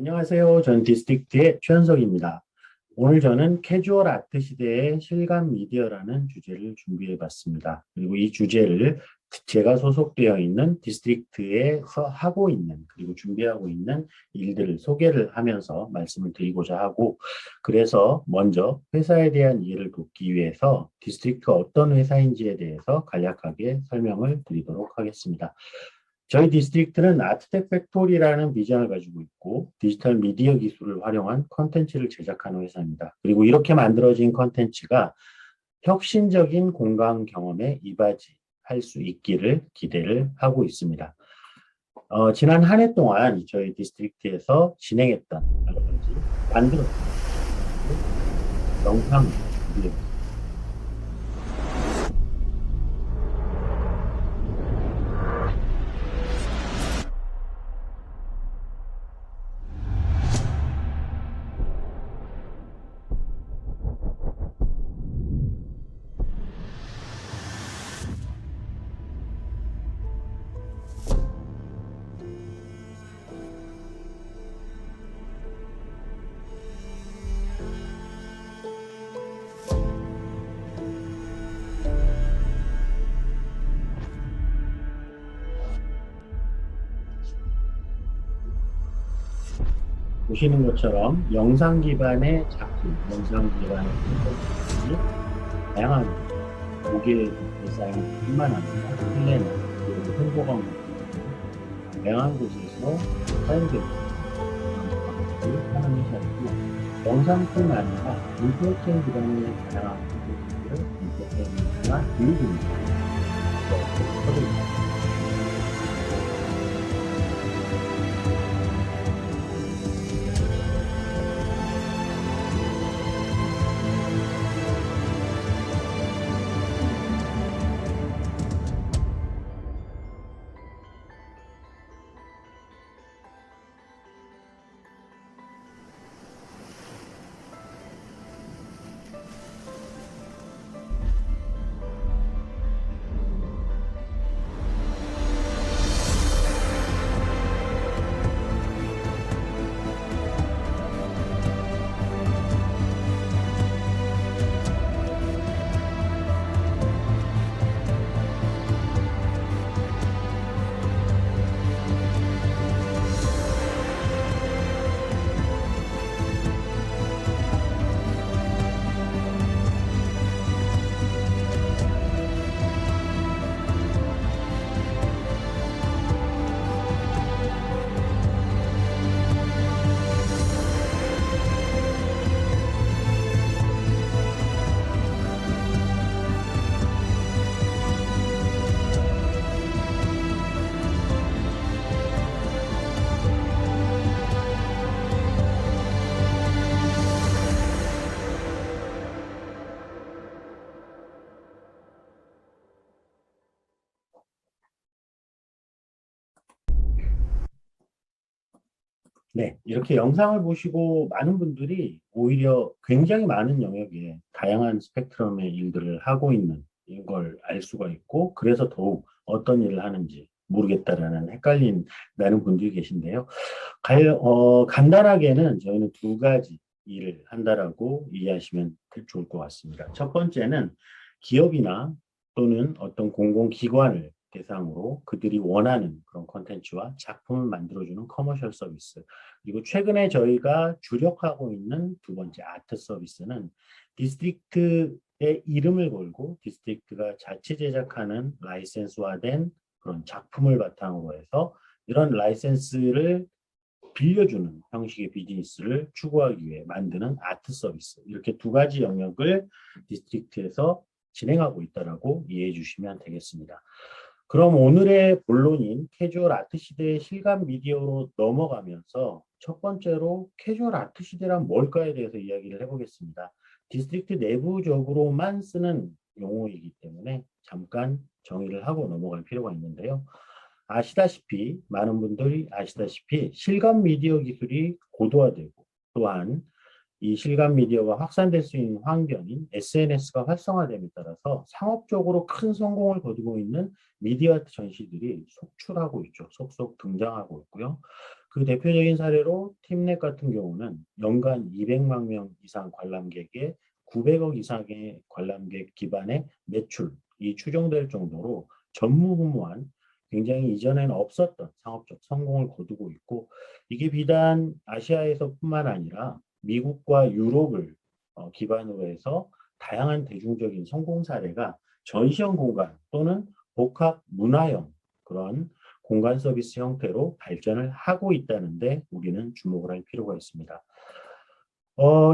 안녕하세요. 전 디스트릭트의 최현석입니다. 오늘 저는 캐주얼 아트 시대의 실감 미디어라는 주제를 준비해 봤습니다. 그리고 이 주제를 제가 소속되어 있는 디스트릭트에서 하고 있는 그리고 준비하고 있는 일들을 소개를 하면서 말씀을 드리고자 하고, 그래서 먼저 회사에 대한 이해를 돕기 위해서 디스트릭트가 어떤 회사인지에 대해서 간략하게 설명을 드리도록 하겠습니다. 저희 디스트릭트는 아트텍 팩토리라는 비전을 가지고 있고 디지털 미디어 기술을 활용한 컨텐츠를 제작하는 회사입니다. 그리고 이렇게 만들어진 컨텐츠가 혁신적인 공간 경험에 이바지할 수 있기를 기대를 하고 있습니다. 지난 한 해 동안 저희 디스트릭트에서 진행했던 여러 가지 만들었던 영상 비디오 보시는 것처럼 영상 기반의 작품, 영상 기반의 콘텐츠들이 다양한 고객 디자인뿐만 아니라 플래너, 그리고 홍보 광고 등 다양한 곳에서 사용되고 있는 방법을 하는 회사이고, 영상뿐 아니라 인포테인 기반의 다양한 콘텐츠를 인포테인이나 교육을 하고 있습니다. 네, 이렇게 영상을 보시고 많은 분들이 오히려 굉장히 많은 영역에 다양한 스펙트럼의 일들을 하고 있는 걸 알 수가 있고, 그래서 더욱 어떤 일을 하는지 모르겠다라는 헷갈린다는 분들이 계신데요. 간단하게는 저희는 두 가지 일을 한다라고 이해하시면 좋을 것 같습니다. 첫 번째는 기업이나 또는 어떤 공공기관을 대상으로 그들이 원하는 그런 컨텐츠와 작품을 만들어주는 커머셜 서비스. 그리고 최근에 저희가 주력하고 있는 두 번째 아트 서비스는 디스트릭트의 이름을 걸고 디스트릭트가 자체 제작하는 라이센스화된 그런 작품을 바탕으로 해서 이런 라이센스를 빌려주는 형식의 비즈니스를 추구하기 위해 만드는 아트 서비스. 이렇게 두 가지 영역을 디스트릭트에서 진행하고 있다라고 이해해 주시면 되겠습니다. 그럼 오늘의 본론인 캐주얼 아트 시대의 실감 미디어로 넘어가면서 첫 번째로 캐주얼 아트 시대란 뭘까에 대해서 이야기를 해보겠습니다. 디스트릭트 내부적으로만 쓰는 용어이기 때문에 잠깐 정의를 하고 넘어갈 필요가 있는데요. 많은 분들이 아시다시피 실감 미디어 기술이 고도화되고, 또한 이 실감 미디어가 확산될 수 있는 환경인 SNS가 활성화됨에 따라서 상업적으로 큰 성공을 거두고 있는 미디어 아트 전시들이 속출하고 있죠. 속속 등장하고 있고요. 그 대표적인 사례로 팀넷 같은 경우는 연간 200만 명 이상 관람객에 900억 이상의 관람객 기반의 매출이 추정될 정도로 전무후무한 굉장히 이전에는 없었던 상업적 성공을 거두고 있고 이게 비단 아시아에서뿐만 아니라 미국과 유럽을 기반으로 해서 다양한 대중적인 성공 사례가 전시형 공간 또는 복합 문화형 그런 공간 서비스 형태로 발전을 하고 있다는데 우리는 주목을 할 필요가 있습니다.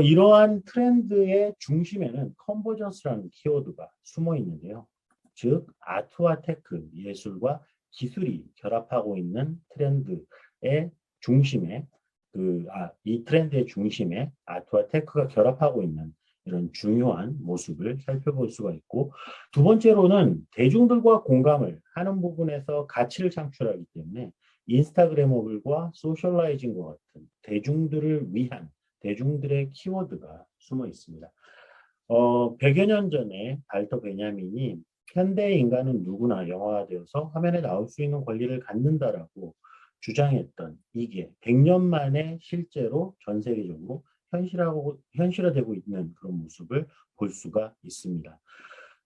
이러한 트렌드의 중심에는 컨버전스라는 키워드가 숨어 있는데요. 즉, 아트와 테크, 예술과 기술이 결합하고 있는 트렌드의 중심에 이 트렌드의 중심에 아트와 테크가 결합하고 있는 이런 중요한 모습을 살펴볼 수가 있고 두 번째로는 대중들과 공감을 하는 부분에서 가치를 창출하기 때문에 인스타그래머블과 소셜라이징과 같은 대중들을 위한 대중들의 키워드가 숨어 있습니다. 100여 년 전에 발터 베냐민이 현대의 인간은 누구나 영화가 되어서 화면에 나올 수 있는 권리를 갖는다라고 주장했던 이게 100년 만에 실제로 전 세계적으로 현실화되고 있는 그런 모습을 볼 수가 있습니다.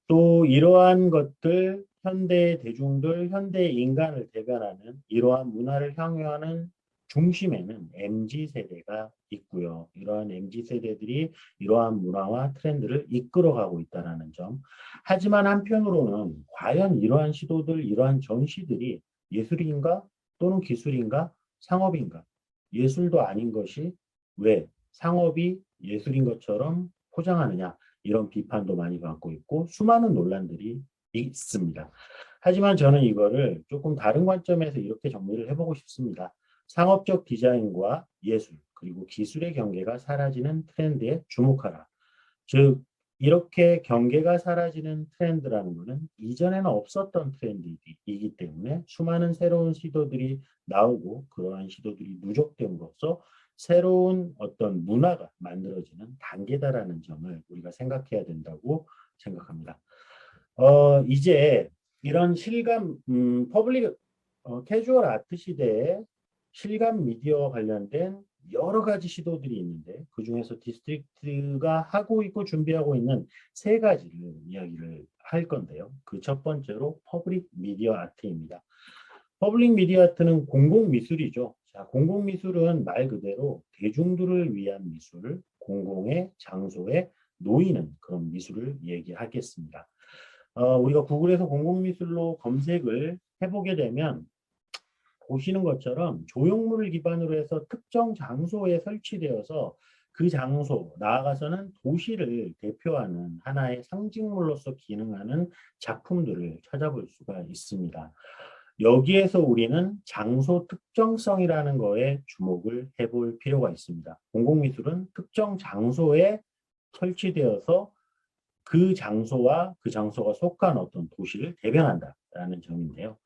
또 이러한 것들, 현대 대중들, 현대 인간을 대변하는 이러한 문화를 향유하는 중심에는 MZ세대가 있고요. 이러한 MZ세대들이 이러한 문화와 트렌드를 이끌어가고 있다는 점. 하지만 한편으로는 과연 이러한 시도들, 이러한 전시들이 예술인가 또는 기술인가 상업인가? 예술도 아닌 것이 왜 상업이 예술인 것처럼 포장하느냐? 이런 비판도 많이 받고 있고 수많은 논란들이 있습니다. 하지만 저는 이거를 조금 다른 관점에서 이렇게 정리를 해보고 싶습니다. 상업적 디자인과 예술 그리고 기술의 경계가 사라지는 트렌드에 주목하라. 즉 이렇게 경계가 사라지는 트렌드라는 것은 이전에는 없었던 트렌드이기 때문에 수많은 새로운 시도들이 나오고 그러한 시도들이 누적됨으로써 새로운 어떤 문화가 만들어지는 단계다라는 점을 우리가 생각해야 된다고 생각합니다. 이제 이런 실감, 퍼블릭, 캐주얼 아트 시대에 실감 미디어와 관련된 여러 가지 시도들이 있는데 그 중에서 디스트릭트가 하고 있고 준비하고 있는 세 가지를 이야기를 할 건데요. 그 첫 번째로 퍼블릭 미디어 아트입니다. 퍼블릭 미디어 아트는 공공미술이죠. 자, 공공미술은 말 그대로 대중들을 위한 미술, 공공의 장소에 놓이는 그런 미술을 얘기하겠습니다. 우리가 구글에서 공공미술로 검색을 해보게 되면 보시는 것처럼 조형물을 기반으로 해서 특정 장소에 설치되어서 그 장소, 나아가서는 도시를 대표하는 하나의 상징물로서 기능하는 작품들을 찾아볼 수가 있습니다. 여기에서 우리는 장소 특정성이라는 거에 주목을 해볼 필요가 있습니다. 공공미술은 특정 장소에 설치되어서 그 장소와 그 장소가 속한 어떤 도시를 대변한다라는 점인데요.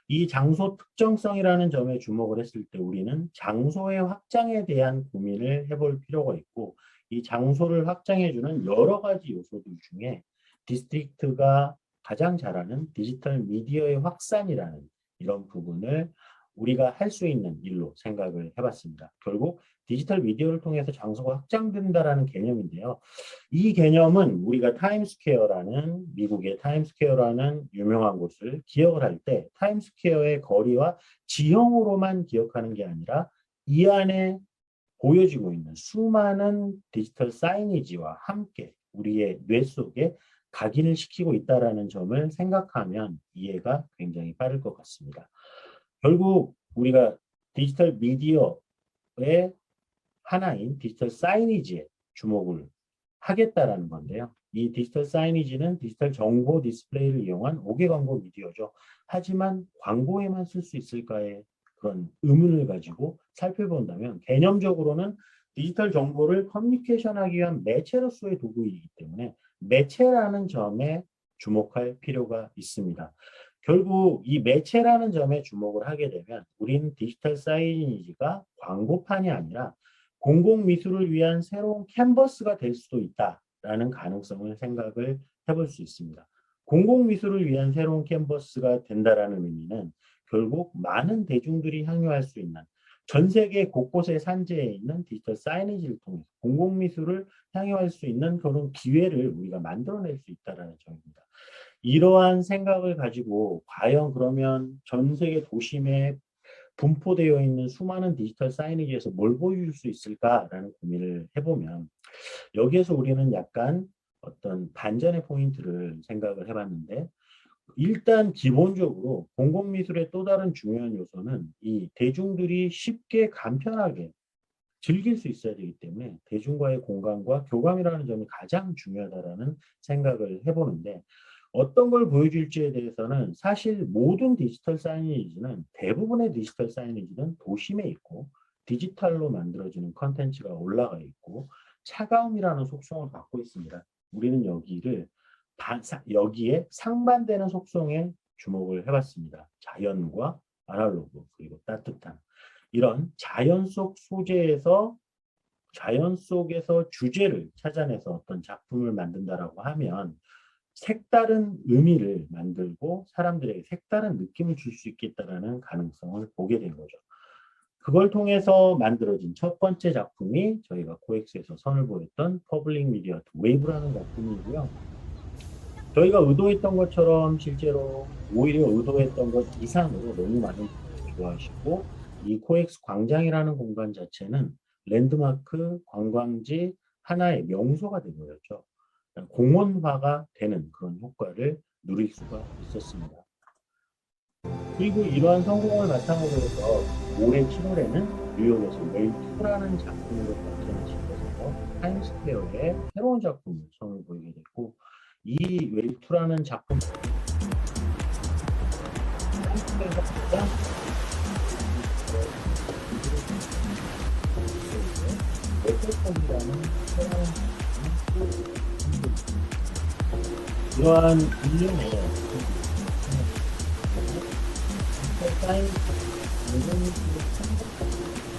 이 장소 특정성이라는 점에 주목을 했을 때 우리는 장소의 확장에 대한 고민을 해볼 필요가 있고 이 장소를 확장해주는 여러 가지 요소들 중에 디스트릭트가 가장 잘하는 디지털 미디어의 확산이라는 이런 부분을 우리가 할 수 있는 일로 생각을 해봤습니다. 결국 디지털 미디어를 통해서 장소가 확장된다라는 개념인데요. 이 개념은 우리가 타임스퀘어라는 미국의 타임스퀘어라는 유명한 곳을 기억을 할 때 타임스퀘어의 거리와 지형으로만 기억하는 게 아니라 이 안에 보여지고 있는 수많은 디지털 사이니지와 함께 우리의 뇌 속에 각인을 시키고 있다는 점을 생각하면 이해가 굉장히 빠를 것 같습니다. 결국 우리가 디지털 미디어의 하나인 디지털 사이니지에 주목을 하겠다라는 건데요. 이 디지털 사이니지는 디지털 정보 디스플레이를 이용한 5개 광고 미디어죠. 하지만 광고에만 쓸 수 있을까의 그런 의문을 가지고 살펴본다면 개념적으로는 디지털 정보를 커뮤니케이션하기 위한 매체로서의 도구이기 때문에 매체라는 점에 주목할 필요가 있습니다. 결국 이 매체라는 점에 주목을 하게 되면 우리는 디지털 사이니지가 광고판이 아니라 공공미술을 위한 새로운 캔버스가 될 수도 있다라는 가능성을 생각을 해볼 수 있습니다. 공공미술을 위한 새로운 캔버스가 된다라는 의미는 결국 많은 대중들이 향유할 수 있는 전 세계 곳곳에 산재해 있는 디지털 사이니지를 통해서 공공미술을 향유할 수 있는 그런 기회를 우리가 만들어낼 수 있다는 점입니다. 이러한 생각을 가지고 과연 그러면 전 세계 도심에 분포되어 있는 수많은 디지털 사이니지에서 뭘 보여줄 수 있을까라는 고민을 해보면 여기에서 우리는 약간 어떤 반전의 포인트를 생각을 해봤는데 일단 기본적으로 공공미술의 또 다른 중요한 요소는 이 대중들이 쉽게 간편하게 즐길 수 있어야 되기 때문에 대중과의 공간과 교감이라는 점이 가장 중요하다라는 생각을 해보는데 어떤 걸 보여줄지에 대해서는 사실 모든 디지털 사이니지는 대부분의 디지털 사이니지는 도심에 있고 디지털로 만들어지는 컨텐츠가 올라가 있고 차가움이라는 속성을 갖고 있습니다. 우리는 여기에 상반되는 속성에 주목을 해봤습니다. 자연과 아날로그 그리고 따뜻함. 이런 자연 속에서 주제를 찾아내서 어떤 작품을 만든다라고 하면 색다른 의미를 만들고 사람들에게 색다른 느낌을 줄 수 있겠다라는 가능성을 보게 된 거죠. 그걸 통해서 만들어진 첫 번째 작품이 저희가 코엑스에서 선을 보였던 퍼블릭 미디어 웨이브라는 작품이고요. 저희가 의도했던 것처럼 실제로 오히려 의도했던 것 이상으로 너무 많은 분들이 좋아하시고 이 코엑스 광장이라는 공간 자체는 랜드마크 관광지 하나의 명소가 되버렸죠. 공원화가 되는 그런 효과를 누릴 수가 있었습니다. 그리고 이러한 성공을 바탕으로 해서 올해 7월에는 뉴욕에서 웨이2라는 작품으로 발전을 시켜서 타임스퀘어에 새로운 작품을 선을 보이게 됐고 이 웨이2라는 작품 타임스퀘어가 가장 메트로폴이라는 새로운 이러한 일련의 사인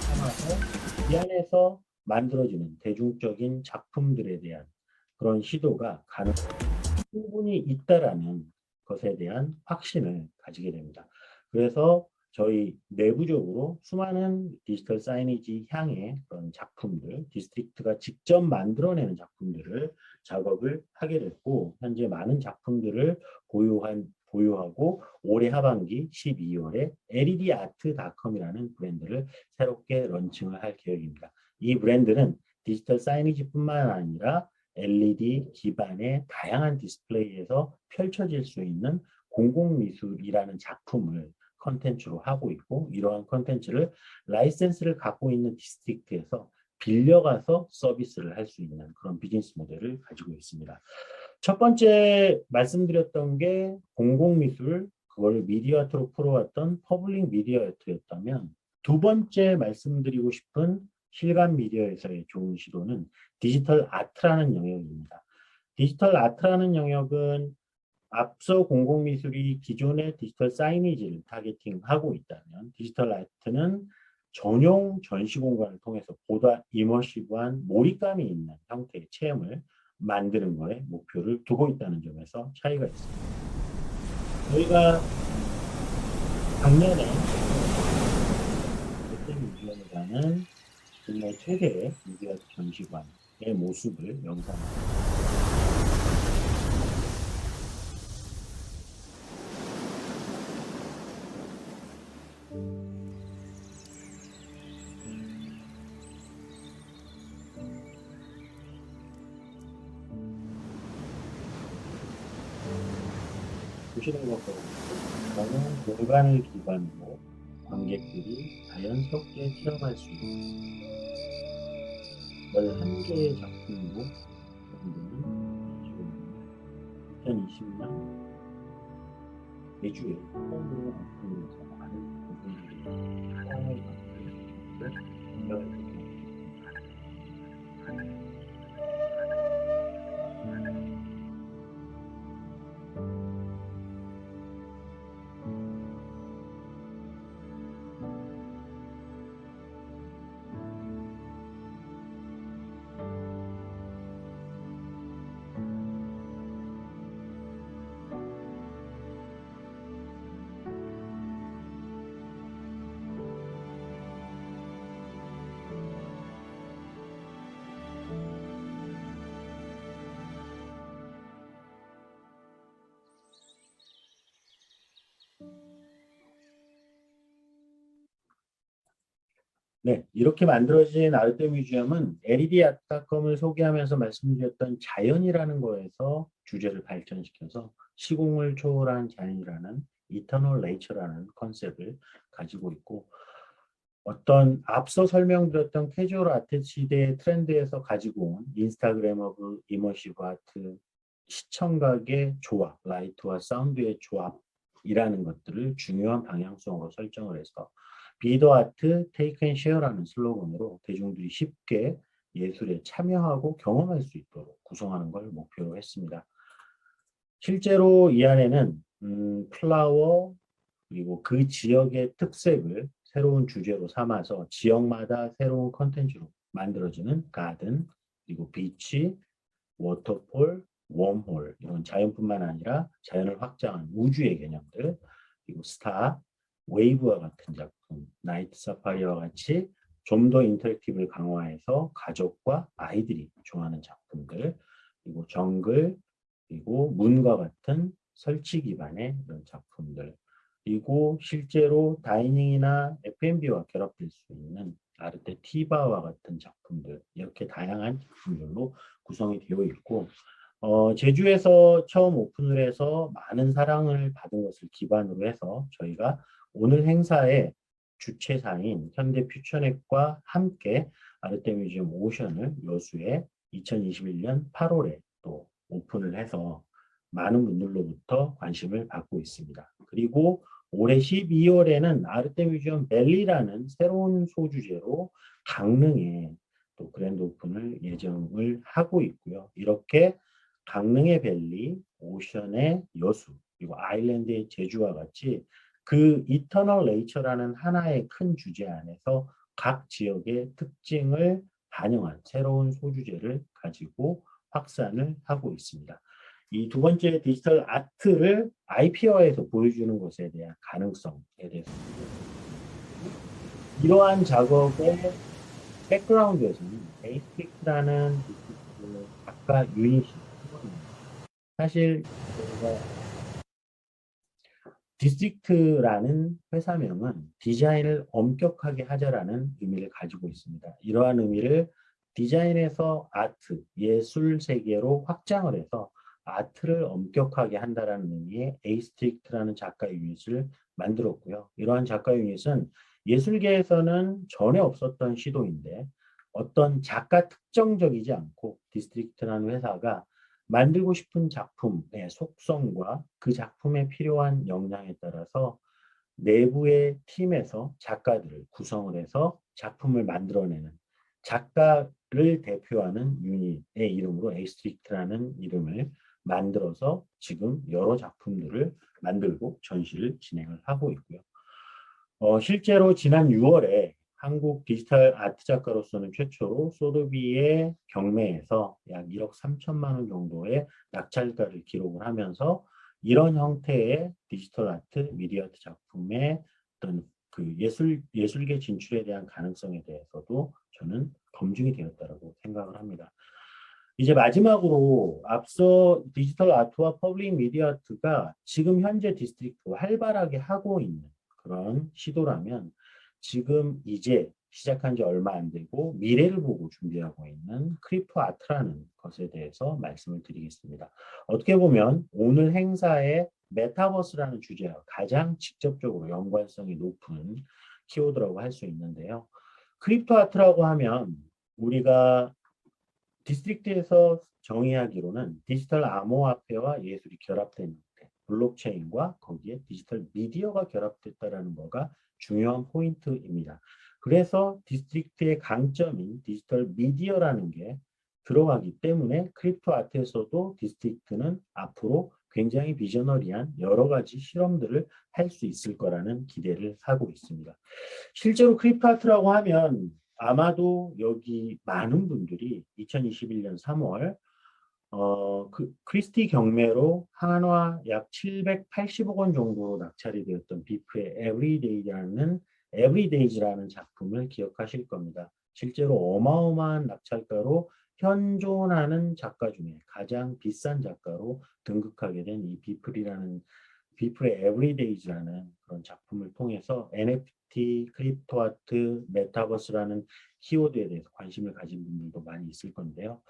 삼아서 이 안에서 만들어지는 대중적인 작품들에 대한 그런 시도가 충분히 있다라는 것에 대한 확신을 가지게 됩니다. 그래서 저희 내부적으로 수많은 디지털 사이니지 향의 그런 작품들, 디스트릭트가 직접 만들어내는 작품들을 작업을 하게 됐고 현재 많은 작품들을 보유하고 올해 하반기 12월에 ledart.com이라는 브랜드를 새롭게 런칭을 할 계획입니다. 이 브랜드는 디지털 사이니지뿐만 아니라 LED 기반의 다양한 디스플레이에서 펼쳐질 수 있는 공공미술이라는 작품을 컨텐츠로 하고 있고 이러한 컨텐츠를 라이센스를 갖고 있는 디스트릭트에서 빌려가서 서비스를 할 수 있는 그런 비즈니스 모델을 가지고 있습니다. 첫 번째 말씀드렸던 게 공공미술, 그걸 미디어 아트로 풀어왔던 퍼블릭 미디어 아트였다면 두 번째 말씀드리고 싶은 실감 미디어에서의 좋은 시도는 디지털 아트라는 영역입니다. 디지털 아트라는 영역은 앞서 공공미술이 기존의 디지털 사이니지를 타겟팅하고 있다면 디지털 아트는 전용 전시 공간을 통해서 보다 이머시브한 몰입감이 있는 형태의 체험을 만드는 거에 목표를 두고 있다는 점에서 차이가 있습니다. 저희가 작년에 롯데뮤지엄이라는 국내 최대의 미디어 전시관의 모습을 영상으로 보시는 것처럼 저는 공간을 기반으로 관객들이 자연스럽게 체험할 수 있는 11개의 작품으로 여러분들은 지금 2020년 매주에 처음으로 오픈해서 많은 분들이 사랑을 받고 있는 것을 생각을 네, 이렇게 만들어진 아르테미지엄은 LED 아트닷컴을 소개하면서 말씀드렸던 자연이라는 거에서 주제를 발전시켜서 시공을 초월한 자연이라는 이터널 네이처라는 컨셉을 가지고 있고, 어떤 앞서 설명드렸던 캐주얼 아트 시대의 트렌드에서 가지고 온 인스타그램 오브 이머시브 아트, 시청각의 조합, 라이트와 사운드의 조합이라는 것들을 중요한 방향성으로 설정을 해서 비더 아트 테이크 앤 쉐어라는 슬로건으로 대중들이 쉽게 예술에 참여하고 경험할 수 있도록 구성하는 걸 목표로 했습니다. 실제로 이 안에는 플라워 그리고 그 지역의 특색을 새로운 주제로 삼아서 지역마다 새로운 컨텐츠로 만들어지는 가든, 그리고 비치, 워터폴, 웜홀 이런 자연뿐만 아니라 자연을 확장한 우주의 개념들, 그리고 스타, 웨이브와 같은 작품, 나이트 사파리와 같이 좀 더 인터랙티브를 강화해서 가족과 아이들이 좋아하는 작품들, 그리고 정글, 그리고 문과 같은 설치 기반의 이런 작품들, 그리고 실제로 다이닝이나 F&B와 결합될 수 있는 아르테 티바와 같은 작품들, 이렇게 다양한 작품들로 구성이 되어 있고, 제주에서 처음 오픈을 해서 많은 사랑을 받은 것을 기반으로 해서 저희가 오늘 행사의 주최사인 현대퓨처넷과 함께 아르테미지엄 오션을 여수에 2021년 8월에 또 오픈을 해서 많은 분들로부터 관심을 받고 있습니다. 그리고 올해 12월에는 아르테미지엄 밸리라는 새로운 소주제로 강릉에 또 그랜드 오픈을 예정을 하고 있고요. 이렇게 강릉의 밸리, 오션의 여수, 그리고 아일랜드의 제주와 같이 그 이터널 네이처라는 하나의 큰 주제 안에서 각 지역의 특징을 반영한 새로운 소주제를 가지고 확산을 하고 있습니다. 이 두 번째 디지털 아트를 IP화에서 보여주는 것에 대한 가능성에 대해서 이러한 작업의 백그라운드에서는 에이스틱스라는 작가 유닛이 사실 저희가 디스트릭트라는 회사명은 디자인을 엄격하게 하자라는 의미를 가지고 있습니다. 이러한 의미를 디자인에서 아트, 예술 세계로 확장을 해서 아트를 엄격하게 한다라는 의미의 에이스트릭트라는 작가 유닛을 만들었고요. 이러한 작가 유닛은 예술계에서는 전에 없었던 시도인데 어떤 작가 특정적이지 않고 디스트릭트라는 회사가 만들고 싶은 작품의 속성과 그 작품에 필요한 역량에 따라서 내부의 팀에서 작가들을 구성을 해서 작품을 만들어내는 작가를 대표하는 유닛의 이름으로 에이스트릭트라는 이름을 만들어서 지금 여러 작품들을 만들고 전시를 진행을 하고 있고요. 실제로 지난 6월에 한국 디지털 아트 작가로서는 최초로 소더비의 경매에서 약 1억 3천만 원 정도의 낙찰가를 기록을 하면서 이런 형태의 디지털 아트, 미디어 아트 작품의 어떤 그 예술계 진출에 대한 가능성에 대해서도 저는 검증이 되었다고 생각을 합니다. 이제 마지막으로 앞서 디지털 아트와 퍼블릭 미디어 아트가 지금 현재 디스트릭트 활발하게 하고 있는 그런 시도라면 지금 이제 시작한 지 얼마 안 되고 미래를 보고 준비하고 있는 크리프 아트라는 것에 대해서 말씀을 드리겠습니다. 어떻게 보면 오늘 행사의 메타버스라는 주제와 가장 직접적으로 연관성이 높은 키워드라고 할 수 있는데요. 크립토 아트라고 하면 우리가 디스트릭트에서 정의하기로는 디지털 암호화폐와 예술이 결합된 형태, 블록체인과 거기에 디지털 미디어가 결합됐다라는 거가 중요한 포인트입니다. 그래서 디스트릭트의 강점인 디지털 미디어라는 게 들어가기 때문에 크립토 아트에서도 디스트릭트는 앞으로 굉장히 비저너리한 여러 가지 실험들을 할 수 있을 거라는 기대를 하고 있습니다. 실제로 크립토 아트라고 하면 아마도 여기 많은 분들이 2021년 3월 크리스티 경매로 한화 약 780억 원 정도로 낙찰이 되었던 비프의 에브리데이즈라는 작품을 기억하실 겁니다. 실제로 어마어마한 낙찰가로 현존하는 작가 중에 가장 비싼 작가로 등극하게 된 이 비플이라는 비플의 에브리데이즈라는 그런 작품을 통해서 NFT, 크립토 아트, 메타버스라는 키워드에 대해서 관심을 가진 분들도 많이 있을 건데요.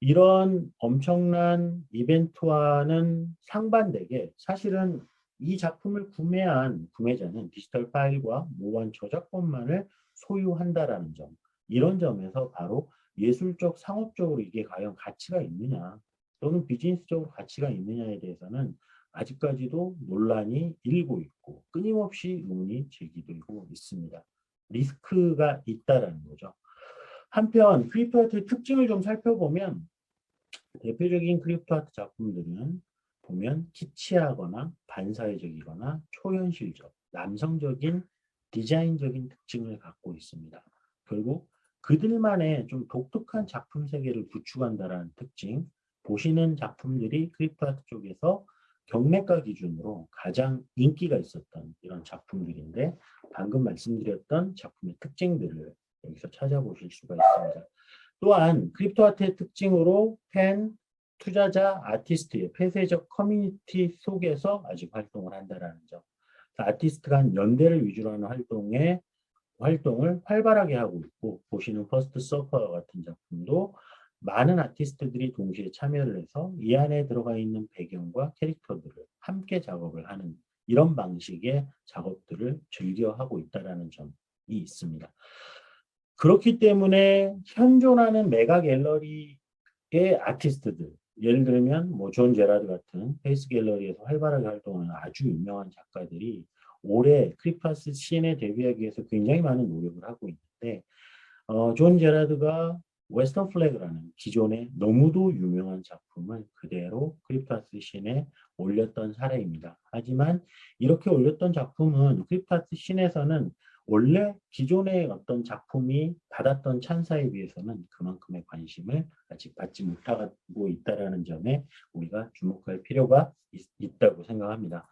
이런 엄청난 이벤트와는 상반되게 사실은 이 작품을 구매한 구매자는 디지털 파일과 무한 저작권만을 소유한다라는 점, 이런 점에서 바로 예술적, 상업적으로 이게 과연 가치가 있느냐 또는 비즈니스적으로 가치가 있느냐에 대해서는 아직까지도 논란이 일고 있고 끊임없이 의문이 제기되고 있습니다. 리스크가 있다라는 거죠. 한편 크립토 아트의 특징을 좀 살펴보면 대표적인 크립토 아트 작품들은 보면 키치하거나 반사회적이거나 초현실적, 남성적인 디자인적인 특징을 갖고 있습니다. 결국 그들만의 좀 독특한 작품 세계를 구축한다는 특징, 보시는 작품들이 크립토 아트 쪽에서 경매가 기준으로 가장 인기가 있었던 이런 작품들인데 방금 말씀드렸던 작품의 특징들을 여기서 찾아보실 수가 있습니다. 또한 크립토 아트의 특징으로 팬, 투자자, 아티스트의 폐쇄적 커뮤니티 속에서 아직 활동을 한다는 점. 아티스트 간 연대를 위주로 하는 활동을 활발하게 하고 있고, 보시는 퍼스트 서퍼와 같은 작품도 많은 아티스트들이 동시에 참여를 해서 이 안에 들어가 있는 배경과 캐릭터들을 함께 작업을 하는 이런 방식의 작업들을 즐겨 하고 있다는 점이 있습니다. 그렇기 때문에 현존하는 메가 갤러리의 아티스트들, 예를 들면 뭐 존 제라드 같은 페이스 갤러리에서 활발하게 활동하는 아주 유명한 작가들이 올해 크리파스 씬에 데뷔하기 위해서 굉장히 많은 노력을 하고 있는데 존 제라드가 웨스턴 플래그라는 기존의 너무도 유명한 작품을 그대로 크리파스 씬에 올렸던 사례입니다. 하지만 이렇게 올렸던 작품은 크리파스 씬에서는 원래 기존의 어떤 작품이 받았던 찬사에 비해서는 그만큼의 관심을 아직 받지 못하고 있다는 점에 우리가 주목할 필요가 있다고 생각합니다.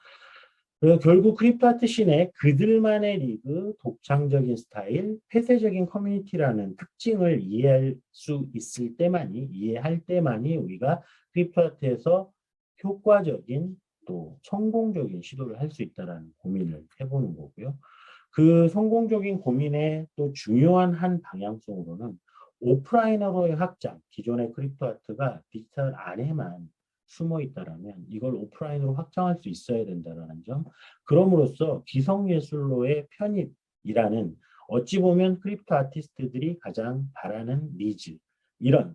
그래서 결국 크립토 아트 씬의 그들만의 리그, 독창적인 스타일, 폐쇄적인 커뮤니티라는 특징을 이해할 때만이 우리가 크립토 아트에서 효과적인 또 성공적인 시도를 할 수 있다는 고민을 해보는 거고요. 그 성공적인 고민의 또 중요한 한 방향성으로는 오프라인으로의 확장, 기존의 크립토 아트가 디지털 안에만 숨어 있다라면 이걸 오프라인으로 확장할 수 있어야 된다는 점. 그럼으로써 기성예술로의 편입이라는 어찌 보면 크립토 아티스트들이 가장 바라는 니즈, 이런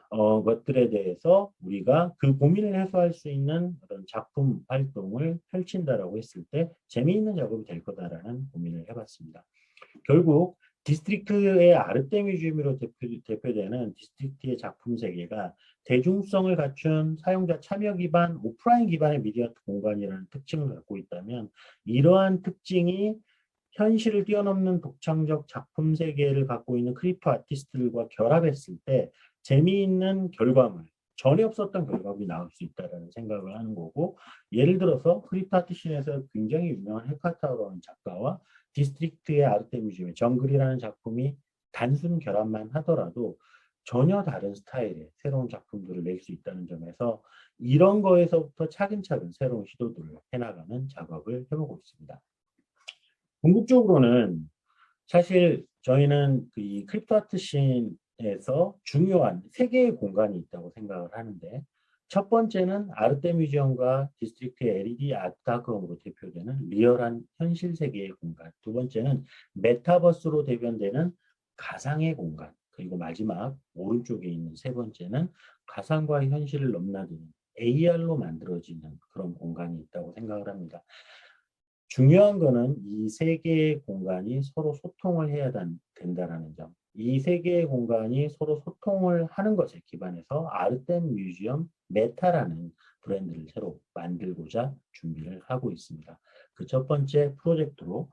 것들에 대해서 우리가 그 고민을 해소할 수 있는 어떤 작품 활동을 펼친다라고 했을 때 재미있는 작업이 될 거다라는 고민을 해봤습니다. 결국 디스트릭트의 아르테미즘으로 대표되는 디스트릭트의 작품 세계가 대중성을 갖춘 사용자 참여 기반, 오프라인 기반의 미디어 공간이라는 특징을 갖고 있다면 이러한 특징이 현실을 뛰어넘는 독창적 작품 세계를 갖고 있는 크립토 아티스트들과 결합했을 때 재미있는 결과물, 전에 없었던 결과물이 나올 수 있다는 생각을 하는 거고, 예를 들어서 크립토 아트 씬에서 굉장히 유명한 헤카타로라는 작가와 디스트릭트의 아르테미즘의 정글이라는 작품이 단순 결합만 하더라도 전혀 다른 스타일의 새로운 작품들을 낼 수 있다는 점에서 이런 거에서부터 차근차근 새로운 시도들을 해나가는 작업을 해보고 있습니다. 궁극적으로는 사실 저희는 이 크립토 아트 씬에서 중요한 세 개의 공간이 있다고 생각을 하는데, 첫 번째는 아르테뮤지엄과 디스트릭트의 LED 아트워크로 대표되는 리얼한 현실 세계의 공간, 두 번째는 메타버스로 대변되는 가상의 공간, 그리고 마지막 오른쪽에 있는 세 번째는 가상과 현실을 넘나드는 AR로 만들어지는 그런 공간이 있다고 생각을 합니다. 중요한 거는 이 세 개의 공간이 서로 소통을 해야 된다는 점. 이 세 개의 공간이 서로 소통을 하는 것에 기반해서 아르템 뮤지엄 메타라는 브랜드를 새로 만들고자 준비를 하고 있습니다. 그 첫 번째 프로젝트로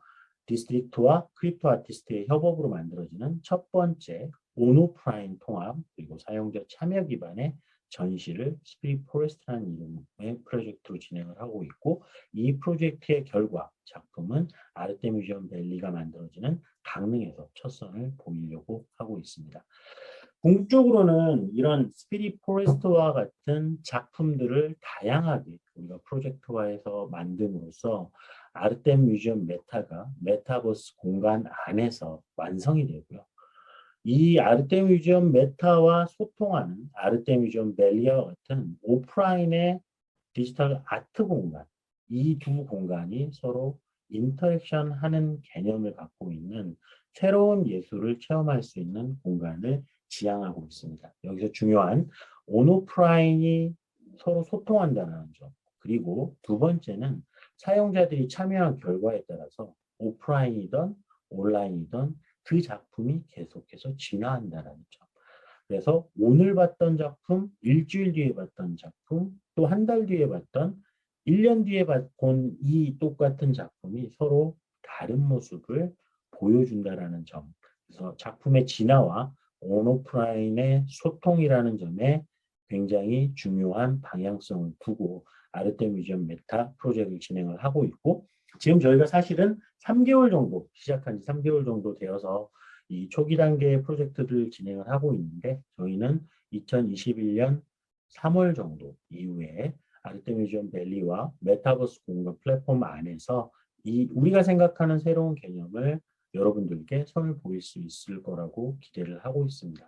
디스트릭트와 크립토 아티스트의 협업으로 만들어지는 첫 번째 온오프라인 통합, 그리고 사용자 참여 기반의 전시를 스피릿 포레스트라는 이름의 프로젝트로 진행을 하고 있고, 이 프로젝트의 결과 작품은 아르테미지엄 밸리가 만들어지는 강릉에서 첫 선을 보이려고 하고 있습니다. 궁극적으로는 이런 스피릿 포레스트와 같은 작품들을 다양하게 우리가 프로젝트화해서 만듦으로써 아르템 뮤지엄 메타가 메타버스 공간 안에서 완성이 되고요. 이 아르테 뮤지엄 메타와 소통하는 아르테 뮤지엄 밸리와 같은 오프라인의 디지털 아트 공간, 이 두 공간이 서로 인터랙션 하는 개념을 갖고 있는 새로운 예술을 체험할 수 있는 공간을 지향하고 있습니다. 여기서 중요한 온오프라인이 서로 소통한다는 점. 그리고 두 번째는 사용자들이 참여한 결과에 따라서 오프라인이든 온라인이든 그 작품이 계속해서 진화한다는 점. 그래서 오늘 봤던 작품, 일주일 뒤에 봤던 작품, 또 한 달 뒤에 봤던, 1년 뒤에 본 이 똑같은 작품이 서로 다른 모습을 보여준다라는 점. 그래서 작품의 진화와 온오프라인의 소통이라는 점에 굉장히 중요한 방향성을 두고 아르테 뮤지엄 메타 프로젝트를 진행을 하고 있고, 지금 저희가 사실은 3개월 정도, 시작한 지 3개월 정도 되어서 이 초기 단계의 프로젝트를 진행을 하고 있는데, 저희는 2021년 3월 정도 이후에 아르테미지엄 밸리와 메타버스 공간 플랫폼 안에서 이 우리가 생각하는 새로운 개념을 여러분들께 선을 보일 수 있을 거라고 기대를 하고 있습니다.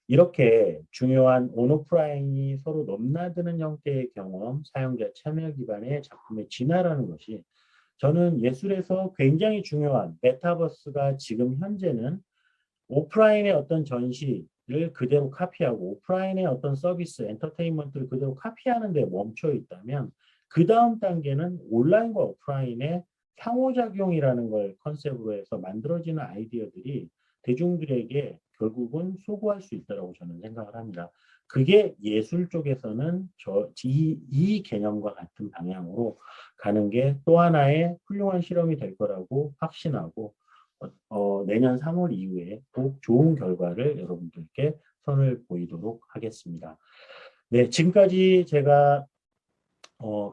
이렇게 중요한 온오프라인이 서로 넘나드는 형태의 경험, 사용자 참여 기반의 작품의 진화라는 것이 저는 예술에서 굉장히 중요한 메타버스가 지금 현재는 오프라인의 어떤 전시를 그대로 카피하고 오프라인의 어떤 서비스, 엔터테인먼트를 그대로 카피하는 데 멈춰 있다면 그 다음 단계는 온라인과 오프라인의 상호작용이라는 걸 컨셉으로 해서 만들어지는 아이디어들이 대중들에게 결국은 소구할 수 있다고 저는 생각을 합니다. 그게 예술 쪽에서는 이 개념과 같은 방향으로 가는 게 또 하나의 훌륭한 실험이 될 거라고 확신하고 내년 3월 이후에 꼭 좋은 결과를 여러분들께 선을 보이도록 하겠습니다. 네, 지금까지 제가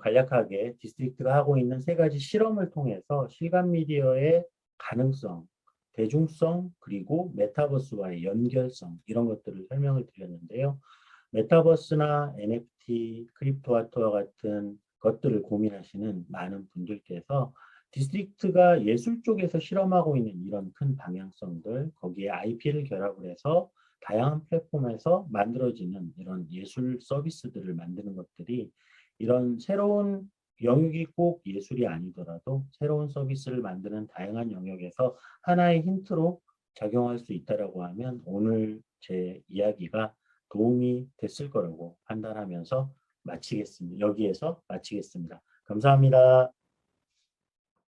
간략하게 디스트릭트가 하고 있는 세 가지 실험을 통해서 실감 미디어의 가능성, 대중성, 그리고 메타버스와의 연결성 이런 것들을 설명을 드렸는데요. 메타버스나 NFT, 크립토 아트와 같은 것들을 고민하시는 많은 분들께서 디스트릭트가 예술 쪽에서 실험하고 있는 이런 큰 방향성들, 거기에 IP를 결합을 해서 다양한 플랫폼에서 만들어지는 이런 예술 서비스들을 만드는 것들이 이런 새로운 영역이 꼭 예술이 아니더라도 새로운 서비스를 만드는 다양한 영역에서 하나의 힌트로 작용할 수 있다라고 하면 오늘 제 이야기가 도움이 됐을 거라고 판단하면서 마치겠습니다. 여기에서 마치겠습니다. 감사합니다.